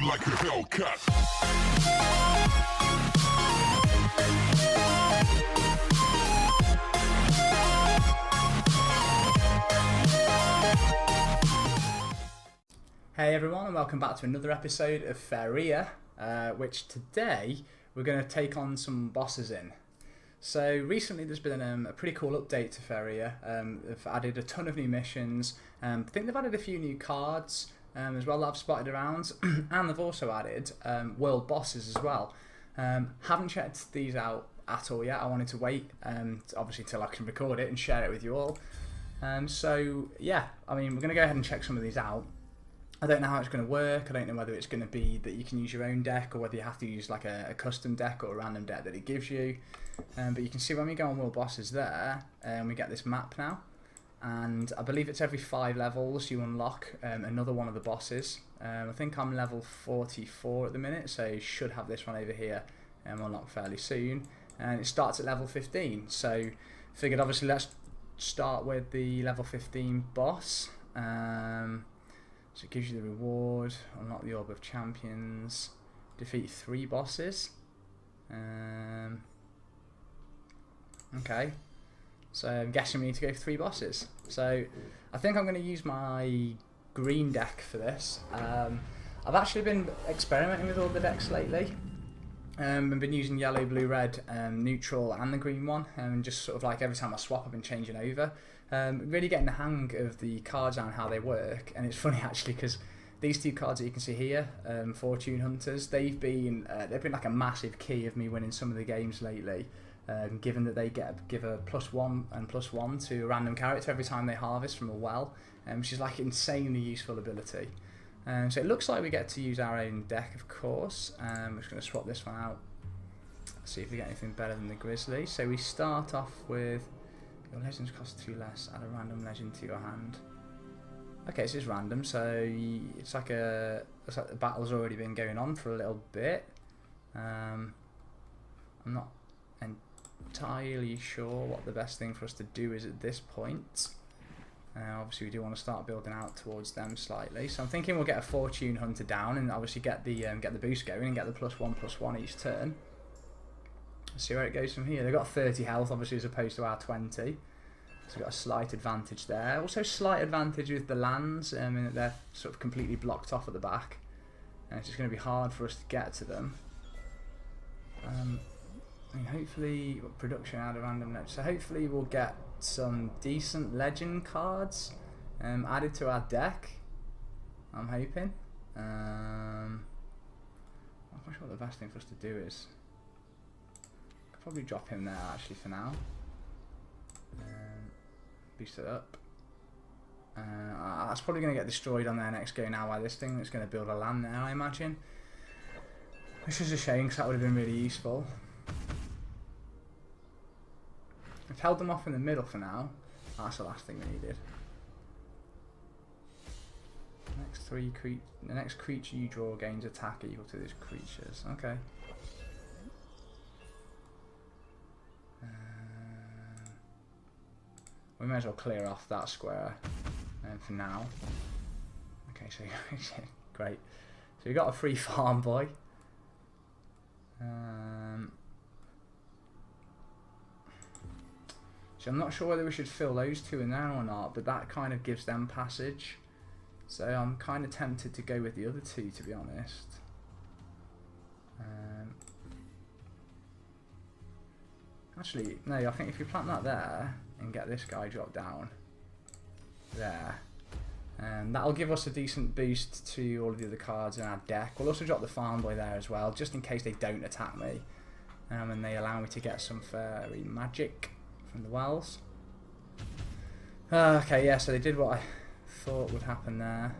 like a Hellcat. Hey everyone, and welcome back to another episode of Faeria, which today we're going to take on some bosses in. So recently there's been a pretty cool update to Faeria. They've added a ton of new missions. I think they've added a few new cards as well that I've spotted around, and they've also added world bosses as well. Haven't checked these out at all yet. I wanted to wait, obviously, till I can record it and share it with you all. So yeah, I mean, we're going to go ahead and check some of these out. I don't know how it's going to work. I don't know whether it's going to be that you can use your own deck or whether you have to use like a custom deck or a random deck that it gives you. But you can see when we go on world bosses there, we get this map now. And I believe it's every 5 levels you unlock another one of the bosses. I think I'm level 44 at the minute, so you should have this one over here unlocked fairly soon. And it starts at level 15. So figured obviously let's start with the level 15 boss. So it gives you the reward, unlock the Orb of Champions, defeat 3 bosses. Okay, so I'm guessing we need to go for 3 bosses. So I think I'm going to use my green deck for this. I've actually been experimenting with all the decks lately. I've been using yellow, blue, red, neutral and the green one, and just sort of like every time I swap I've been changing over. Really getting the hang of the cards and how they work. And it's funny actually because these 2 cards that you can see here, Fortune Hunters, they've been like a massive key of me winning some of the games lately. Given that they give a +1 and +1 to a random character every time they harvest from a well, which is like insanely useful ability. So it looks like we get to use our own deck, of course. We're just going to swap this one out. See if we get anything better than the Grizzly. So we start off with your legends cost 2 less. Add a random legend to your hand. Okay, so it's random. So it's like the battle's already been going on for a little bit. I'm not entirely sure what the best thing for us to do is at this point. Obviously we do want to start building out towards them slightly, so I'm thinking we'll get a Fortune Hunter down and obviously get the boost going and get the +1/+1 each turn. Let's see where it goes from here. They've got 30 health obviously as opposed to our 20, so we've got a slight advantage there. Also slight advantage with the lands, in that they're sort of completely blocked off at the back, and it's just going to be hard for us to get to them. I mean, hopefully production out of random notes, so hopefully we'll get some decent legend cards added to our deck. I'm hoping. I'm not sure what the best thing for us to do is. Could probably drop him there actually for now. Boost it up. That's probably going to get destroyed on their next go now by this thing that's going to build a land there, I imagine. Which is a shame because that would have been really useful. I've held them off in the middle for now. That's the last thing we needed. The next creature you draw gains attack equal to these creatures. Okay. We may as well clear off that square for now. Okay, so great. So we got a free farm boy. So I'm not sure whether we should fill those 2 in there or not, but that kind of gives them passage. So I'm kind of tempted to go with the other 2, to be honest. Actually, no, I think if we plant that there and get this guy dropped down there, that'll give us a decent boost to all of the other cards in our deck. We'll also drop the farm boy there as well, just in case they don't attack me, and they allow me to get some fairy magic from the wells. Okay, yeah, so they did what I thought would happen there.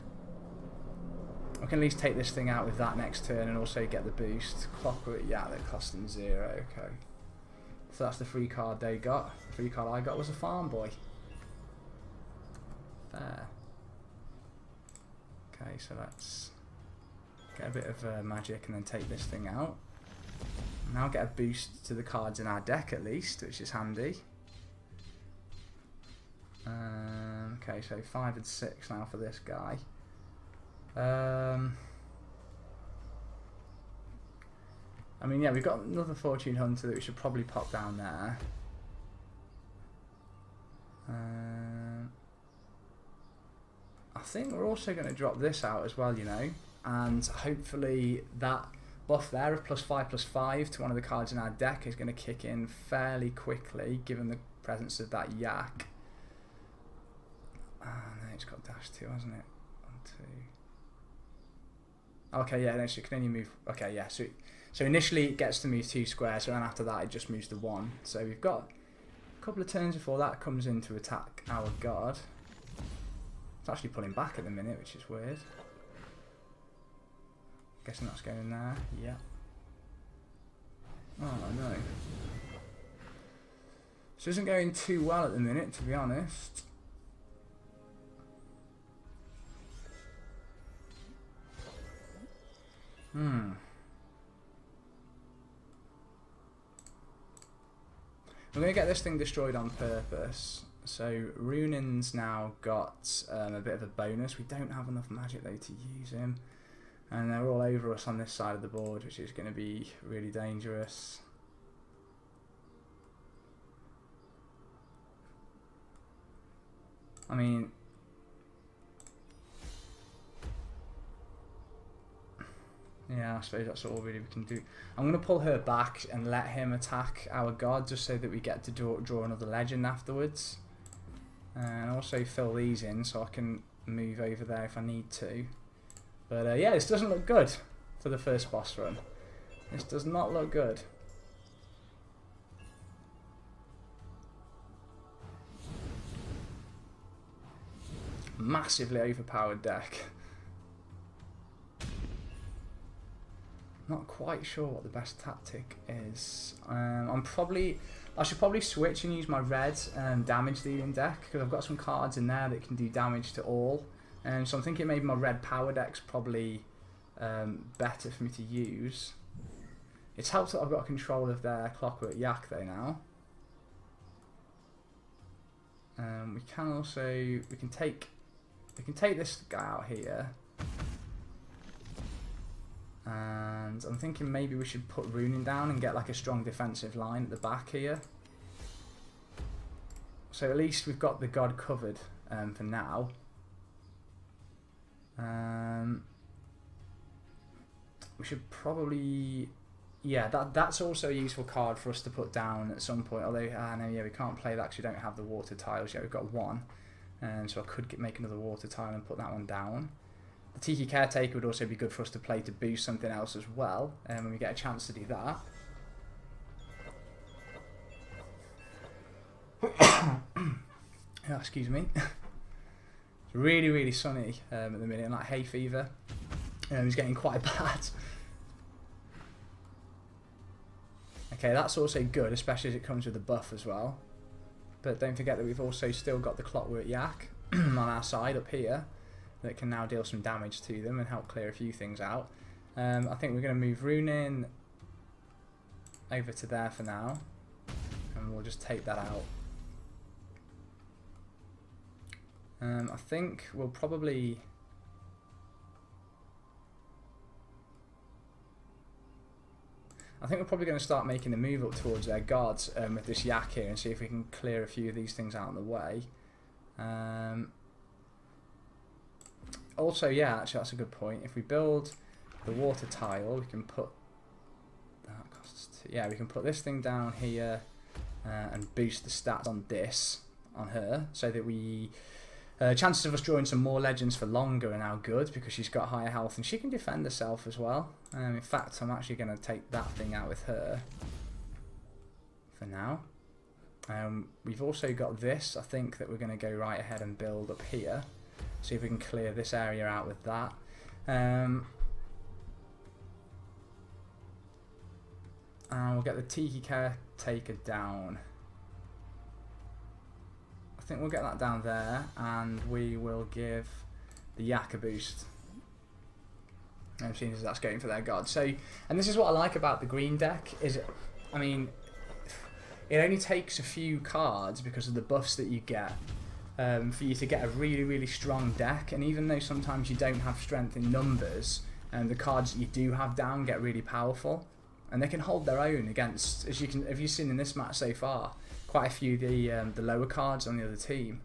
I can at least take this thing out with that next turn and also get the boost. Clockwork, yeah, they're costing 0, okay. So that's the free card they got. The free card I got was a farm boy. Fair. Okay, so let's get a bit of magic and then take this thing out. Now get a boost to the cards in our deck at least, which is handy. Okay, so 5 and 6 now for this guy. I mean, yeah, we've got another Fortune Hunter that we should probably pop down there. I think we're also going to drop this out as well, you know, and hopefully that buff there of +5/+5 to one of the cards in our deck is going to kick in fairly quickly, given the presence of that yak. No, it's got -2, hasn't it? 1, 2. Okay, yeah, no, so it can only move. Okay, yeah, so initially it gets to move 2 squares, so then after that it just moves to 1. So we've got a couple of turns before that comes in to attack our god. It's actually pulling back at the minute, which is weird. Guessing that's going there. Yeah. Oh no. This isn't going too well at the minute, to be honest. I'm going to get this thing destroyed on purpose. So Runin's now got a bit of a bonus. We don't have enough magic though to use him. And they're all over us on this side of the board, which is going to be really dangerous. I mean, yeah, I suppose that's all really we can do. I'm going to pull her back and let him attack our god, just so that we get to draw another legend afterwards. And also fill these in so I can move over there if I need to. But yeah, this doesn't look good for the first boss run. This does not look good. Massively overpowered deck. Not quite sure what the best tactic is. I should probably switch and use my red damage dealing deck, because I've got some cards in there that can do damage to all. So I'm thinking maybe my red power deck's probably better for me to use. It's helped that I've got control of their Clockwork Yak though now. We can also we can take this guy out here. And I'm thinking maybe we should put Runin down and get like a strong defensive line at the back here. So at least we've got the god covered for now. We should probably, yeah, that's also a useful card for us to put down at some point. Although, no, yeah, we can't play that because we don't have the water tiles yet. We've got one, so I could make another water tile and put that one down. The Tiki Caretaker would also be good for us to play to boost something else as well, when we get a chance to do that. Oh, excuse me. It's really, really sunny at the minute, and like hay fever is getting quite bad. Okay, that's also good, especially as it comes with a buff as well. But don't forget that we've also still got the Clockwork Yak on our side up here that can now deal some damage to them and help clear a few things out. I think we're going to move Runin over to there for now, and we'll just take that out. I think we'll probably... going to start making the move up towards their guards with this yak here and see if we can clear a few of these things out of the way. Also, yeah, actually that's a good point. If we build the water tile, we can put... That costs 2. Yeah, we can put this thing down here and boost the stats on this, on her, so that we... chances of us drawing some more legends for longer are now good because she's got higher health and she can defend herself as well. In fact, I'm actually going to take that thing out with her for now. We've also got this. I think that we're going to go right ahead and build up here. See if we can clear this area out with that. And we'll get the Tiki Caretaker down. I think we'll get that down there, and we will give the Yak a boost. Seeing as that's going for their god. So, and this is what I like about the green deck, is, I mean, it only takes a few cards because of the buffs that you get for you to get a really, really strong deck. And even though sometimes you don't have strength in numbers, and the cards that you do have down get really powerful. and they can hold their own against, as you've seen in this match so far, quite a few of the lower cards on the other team.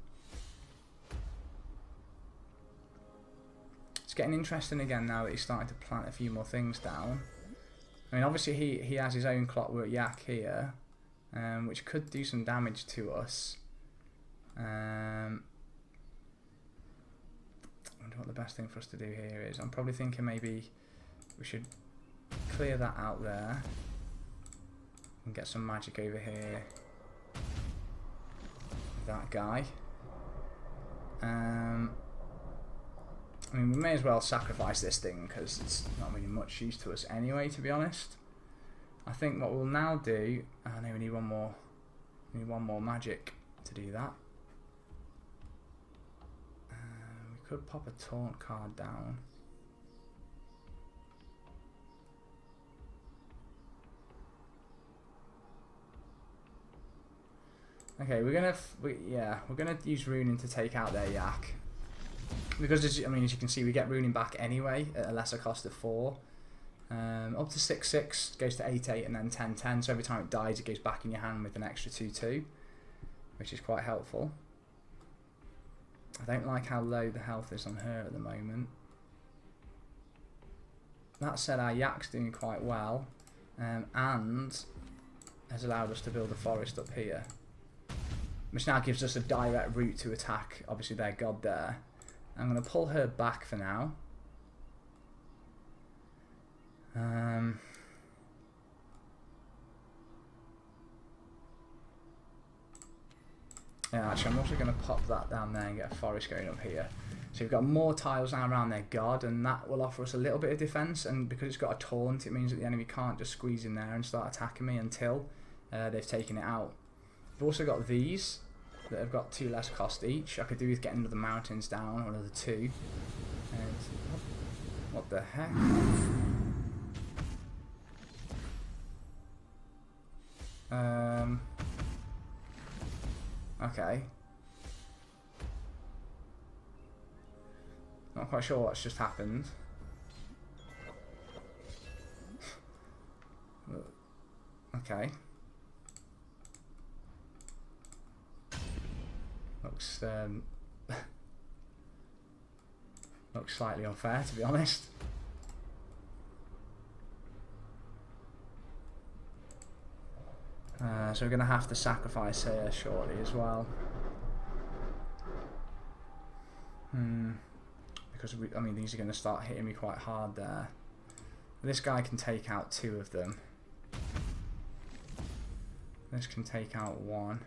It's getting interesting again now that he's starting to plant a few more things down. I mean, obviously he has his own Clockwork Yak here, which could do some damage to us. I wonder what the best thing for us to do here is. I'm probably thinking maybe we should clear that out there and get some magic over here with that guy. I mean, we may as well sacrifice this thing because it's not really much use to us anyway, to be honest. I think what we'll now do, I know we need one more magic to do that. We could pop a taunt card down. Okay, we're gonna use Runing to take out their Yak. Because, as you can see, we get Runing back anyway at a lesser cost of 4. Up to 6/6, goes to 8/8 and then 10/10. So every time it dies, it goes back in your hand with an extra 2/2, which is quite helpful. I don't like how low the health is on her at the moment. That said, our Yak's doing quite well, and has allowed us to build a forest up here, which now gives us a direct route to attack, obviously, their god there. I'm going to pull her back for now. Yeah, actually, I'm also going to pop that down there and get a forest going up here. So we've got more tiles now around their god, and that will offer us a little bit of defence. And because it's got a taunt, it means that the enemy can't just squeeze in there and start attacking me until they've taken it out. We've also got these that have got 2 less cost each. I could do with getting another mountains down, or another 2. And what the heck? Okay. Not quite sure what's just happened. Okay. Looks looks slightly unfair, to be honest. So we're going to have to sacrifice her shortly as well. Because these are going to start hitting me quite hard there. This guy can take out 2 of them. This can take out 1.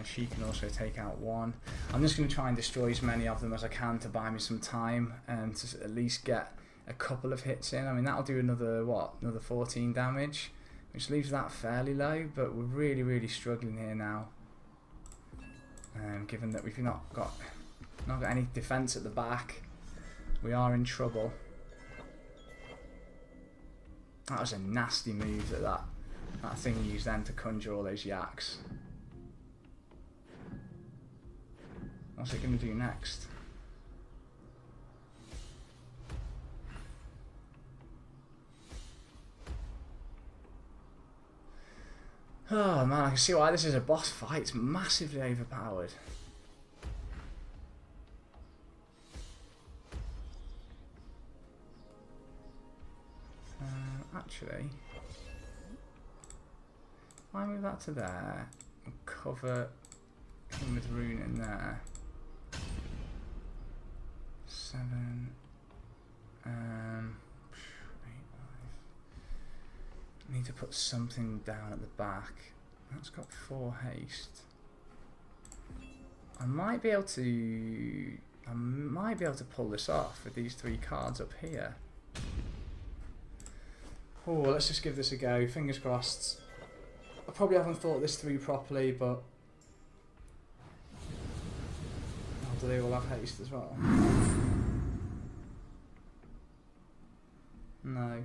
She can also take out 1. I'm just going to try and destroy as many of them as I can to buy me some time and to at least get a couple of hits in. I mean, that'll do another 14 damage, which leaves that fairly low, but we're really struggling here now. Given that we've not got any defense at the back, we are in trouble. That was a nasty move that thing used then to conjure all those Yaks. What's it going to do next? Oh man, I can see why this is a boss fight. It's massively overpowered. Actually, if I move that to there and cover him with rune in there. 7, 8, 5. I need to put something down at the back. That's got 4 haste. I might be able to pull this off with these 3 cards up here. Oh, let's just give this a go. Fingers crossed. I probably haven't thought this through properly, but do they all have haste as well? No.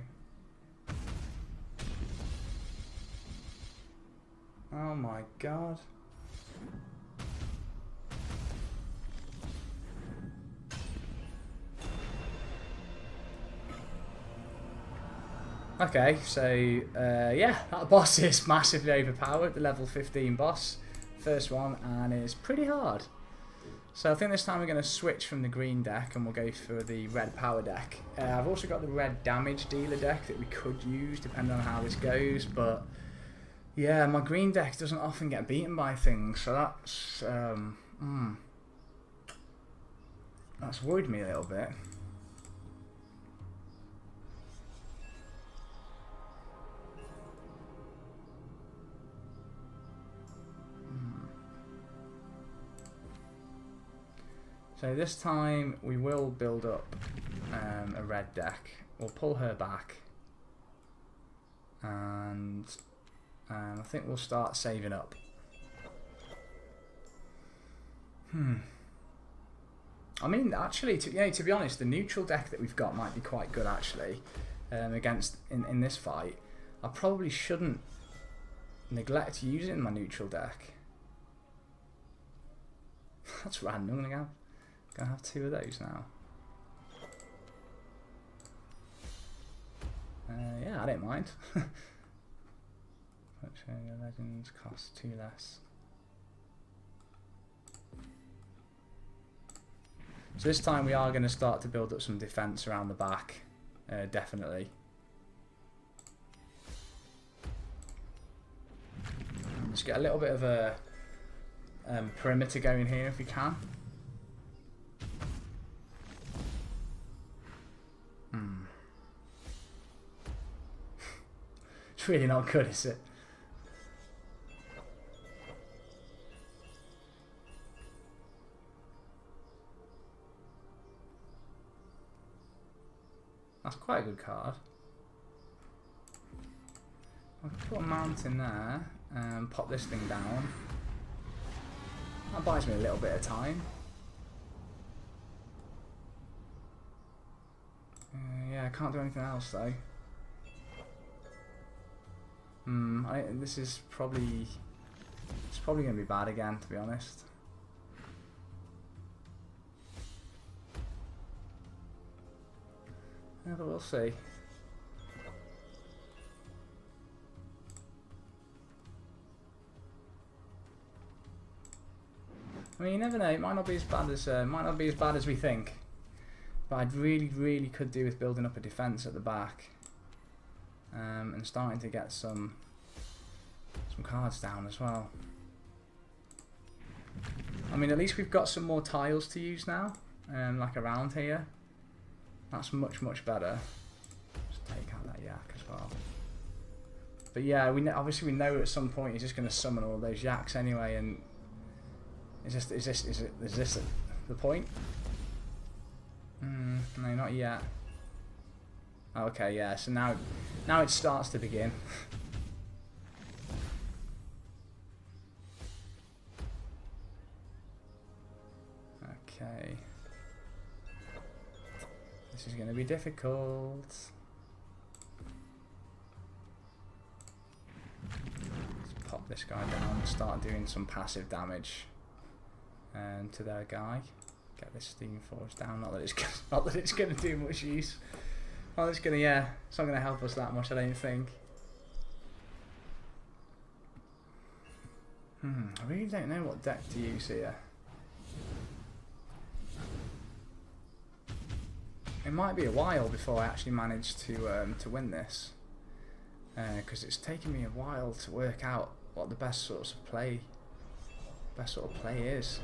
Oh my god. Okay, so yeah, that boss is massively overpowered, the level 15 boss. First one, and is pretty hard. So I think this time we're going to switch from the green deck and we'll go for the red power deck. I've also got the red damage dealer deck that we could use depending on how this goes, but yeah, my green deck doesn't often get beaten by things, so that's worried me a little bit. So this time we will build up a red deck. We'll pull her back, and I think we'll start saving up. I mean, actually, to be honest, the neutral deck that we've got might be quite good actually against in this fight. I probably shouldn't neglect using my neutral deck. That's random. I'm gonna have two of those now. Yeah, I don't mind. Legends cost 2 less. So this time we are going to start to build up some defense around the back, definitely. Just get a little bit of a perimeter going here if we can. It's really not good, is it? That's quite a good card. I'll put a mountain there and pop this thing down. That buys me a little bit of time. Yeah, I can't do anything else though. This is probably going to be bad again, to be honest. Yeah, but we'll see. I mean, you never know. It might not be as bad as we think. But I really could do with building up a defense at the back, and starting to get some cards down as well. I mean, at least we've got some more tiles to use now, like around here. That's much better. Just take out that yak as well. But yeah, obviously we know at some point he's just going to summon all those yaks anyway, and is this the point? No, not yet. Okay, yeah. So now it starts to begin. Okay. This is going to be difficult. Let's pop this guy down and start doing some passive damage to their guy. Get this steam force down. Not that it's going to do much use. Well, it's going to, yeah. It's not going to help us that much, I don't think. I really don't know what deck to use here. It might be a while before I actually manage to win this, because it's taken me a while to work out what the best sort of play is.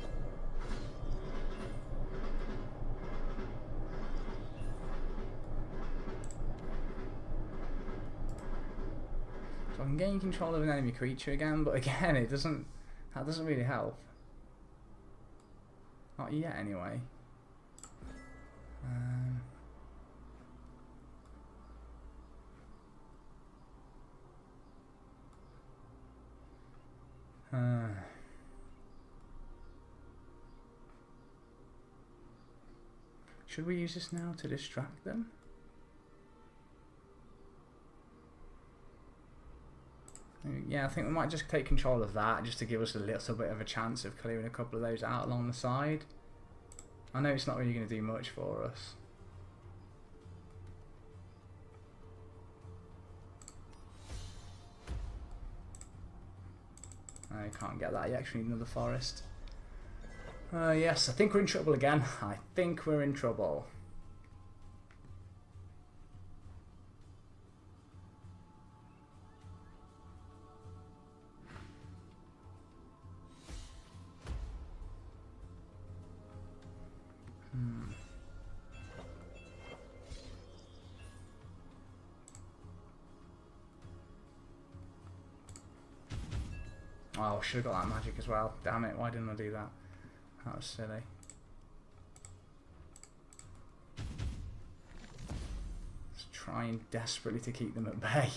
So I can gain control of an enemy creature again, but again, that doesn't really help. Not yet, anyway. Should we use this now to distract them? Yeah, I think we might just take control of that just to give us a little bit of a chance of clearing a couple of those out along the side. I know it's not really going to do much for us. No, can't get that yet. Actually, need another forest. Yes, I think we're in trouble again. I think we're in trouble. Oh, should have got that magic as well. Damn it, why didn't I do that? That was silly. Just trying desperately to keep them at bay.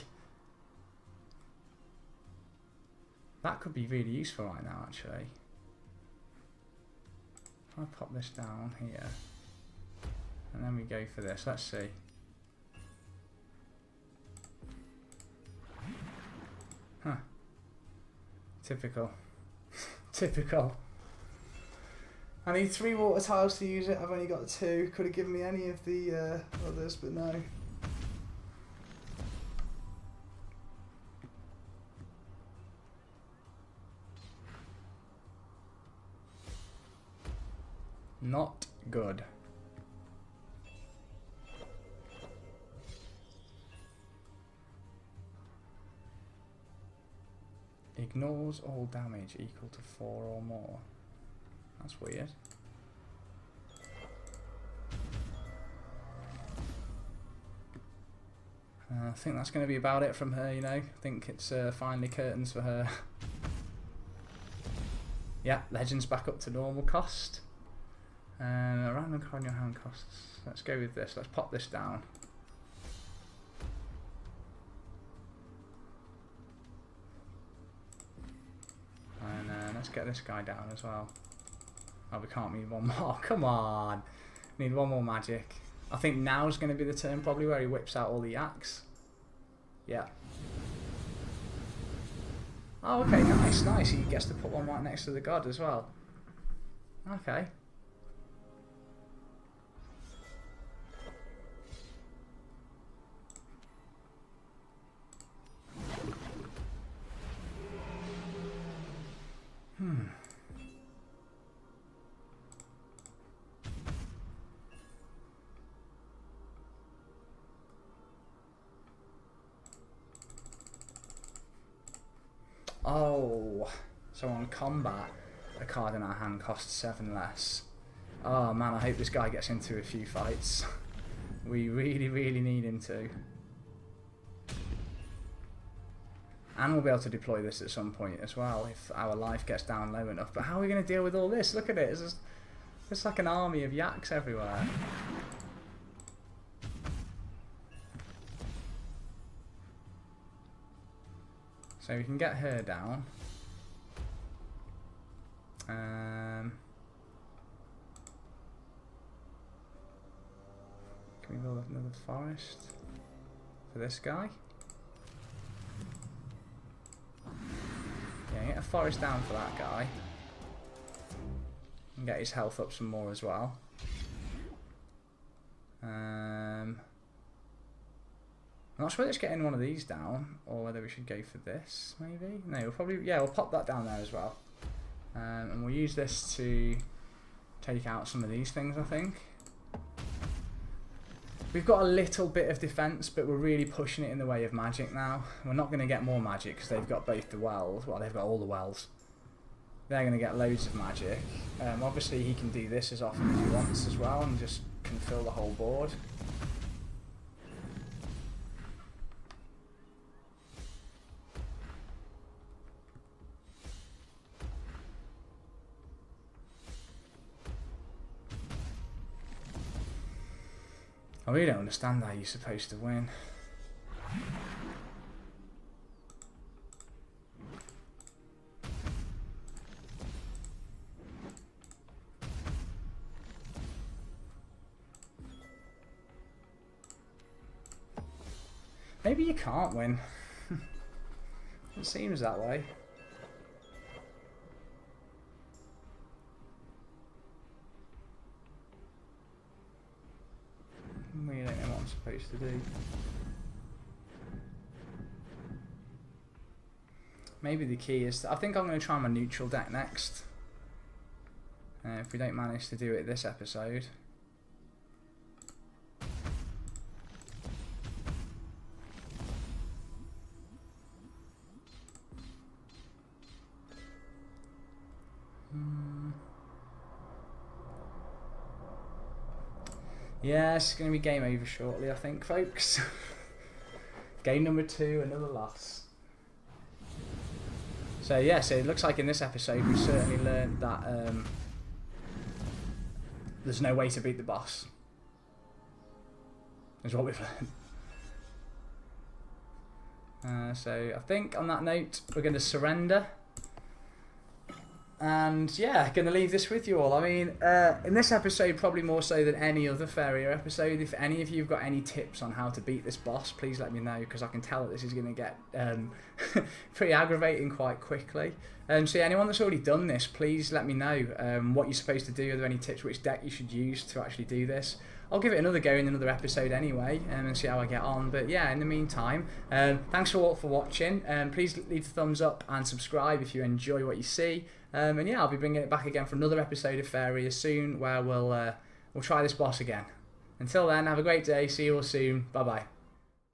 That could be really useful right now, actually. If I pop this down here, and then we go for this. Let's see. Huh. Typical. Typical. I need 3 water tiles to use it. I've only got 2. Could have given me any of the others, but no. Not good. Ignores all damage equal to 4 or more. That's weird. I think that's going to be about it from her, you know. I think it's finally curtains for her. Yeah, Legends back up to normal cost. A random card in your hand costs. Let's go with this. Let's pop this down. And let's get this guy down as well. Oh, we can't need one more. Come on. Need one more magic. I think now's going to be the turn probably where he whips out all the yaks. Yeah. Oh, okay. Nice, nice. He gets to put one right next to the god as well. Okay. Oh, so on combat, a card in our hand costs 7 less. Oh man, I hope this guy gets into a few fights. We really, really need him to. And we'll be able to deploy this at some point as well, if our life gets down low enough. But how are we going to deal with all this? Look at it, it's like an army of yaks everywhere. So we can get her down. Can we build another forest for this guy? Yeah, get a forest down for that guy. And get his health up some more as well. I'm not sure whether it's getting one of these down or whether we should go for this, maybe. No, we'll probably, yeah, we'll pop that down there as well. And we'll use this to take out some of these things, I think. We've got a little bit of defense, but we're really pushing it in the way of magic now. We're not going to get more magic because they've got both the wells. Well, they've got all the wells. They're going to get loads of magic. Obviously, he can do this as often as he wants as well and just can fill the whole board. I really don't understand how you're supposed to win. Maybe you can't win. It seems that way. Really don't know what I'm supposed to do. maybe the key is... I think I'm going to try my neutral deck next. If we don't manage to do it this episode. Yeah, it's going to be game over shortly, I think, folks. Game number 2, another loss. So yeah, so it looks like in this episode we've certainly learned that there's no way to beat the boss. Is what we've learned. So I think on that note we're going to surrender. And yeah, going to leave this with you all. I mean, in this episode, probably more so than any other Faeria episode, if any of you have got any tips on how to beat this boss, please let me know, because I can tell that this is going to get pretty aggravating quite quickly. So yeah, anyone that's already done this, please let me know what you're supposed to do. Are there any tips which deck you should use to actually do this? I'll give it another go in another episode anyway, and see how I get on. But yeah, in the meantime, thanks all for watching. Please leave a thumbs up and subscribe if you enjoy what you see. And yeah, I'll be bringing it back again for another episode of Faeria soon, where we'll try this boss again. Until then, have a great day. See you all soon. Bye bye.